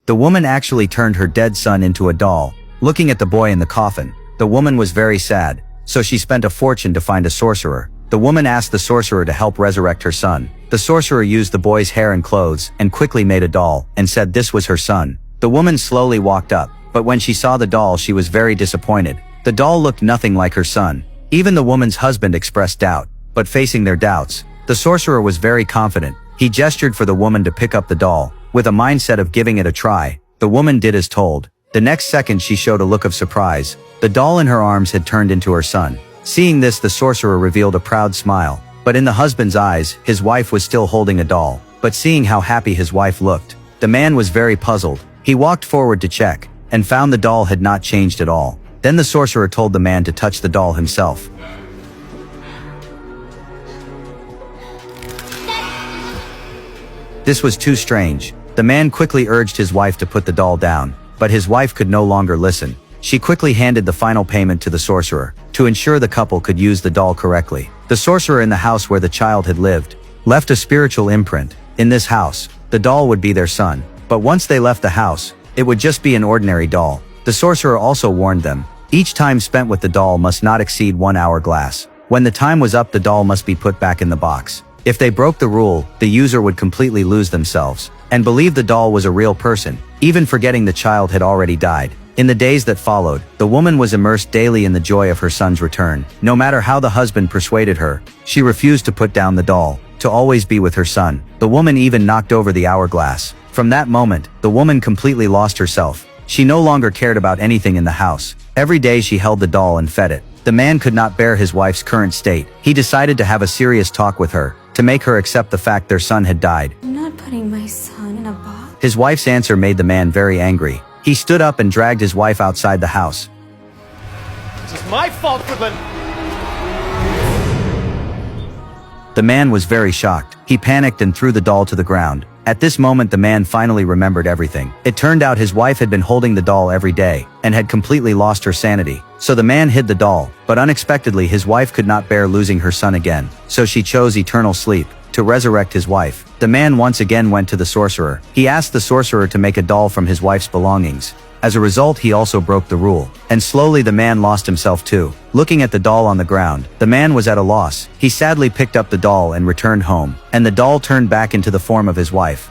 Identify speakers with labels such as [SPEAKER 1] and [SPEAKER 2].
[SPEAKER 1] The woman actually turned her dead son into a doll. Looking at the boy in the coffin, the woman was very sad, so she spent a fortune to find a sorcerer. The woman asked the sorcerer to help resurrect her son. The sorcerer used the boy's hair and clothes and quickly made a doll and said this was her son. The woman slowly walked up, but when she saw the doll she was very disappointed. The doll looked nothing like her son. Even the woman's husband expressed doubt, but facing their doubts, the sorcerer was very confident. He gestured for the woman to pick up the doll. With a mindset of giving it a try, the woman did as told. The next second she showed a look of surprise. The doll in her arms had turned into her son. Seeing this, the sorcerer revealed a proud smile. But in the husband's eyes, his wife was still holding a doll. But seeing how happy his wife looked, the man was very puzzled. He walked forward to check, and found the doll had not changed at all. Then the sorcerer told the man to touch the doll himself. This was too strange. The man quickly urged his wife to put the doll down, but his wife could no longer listen. She quickly handed the final payment to the sorcerer, to ensure the couple could use the doll correctly. The sorcerer in the house where the child had lived, left a spiritual imprint. In this house, the doll would be their son. But once they left the house, it would just be an ordinary doll. The sorcerer also warned them, each time spent with the doll must not exceed 1 hourglass. When the time was up, the doll must be put back in the box. If they broke the rule, the user would completely lose themselves, and believe the doll was a real person, even forgetting the child had already died. In the days that followed, the woman was immersed daily in the joy of her son's return. No matter how the husband persuaded her, she refused to put down the doll, to always be with her son. The woman even knocked over the hourglass. From that moment, the woman completely lost herself. She no longer cared about anything in the house. Every day she held the doll and fed it. The man could not bear his wife's current state. He decided to have a serious talk with her, to make her accept the fact their son had died.
[SPEAKER 2] I'm not putting my son in a box.
[SPEAKER 1] His wife's answer made the man very angry. He stood up and dragged his wife outside the house.
[SPEAKER 3] This is my fault for the...
[SPEAKER 1] The man was very shocked. He panicked and threw the doll to the ground. At this moment the man finally remembered everything. It turned out his wife had been holding the doll every day, and had completely lost her sanity. So the man hid the doll, but unexpectedly his wife could not bear losing her son again. So she chose eternal sleep, to resurrect his wife. The man once again went to the sorcerer. He asked the sorcerer to make a doll from his wife's belongings. As a result, he also broke the rule, and slowly the man lost himself too. Looking at the doll on the ground, the man was at a loss. He sadly picked up the doll and returned home, and the doll turned back into the form of his wife.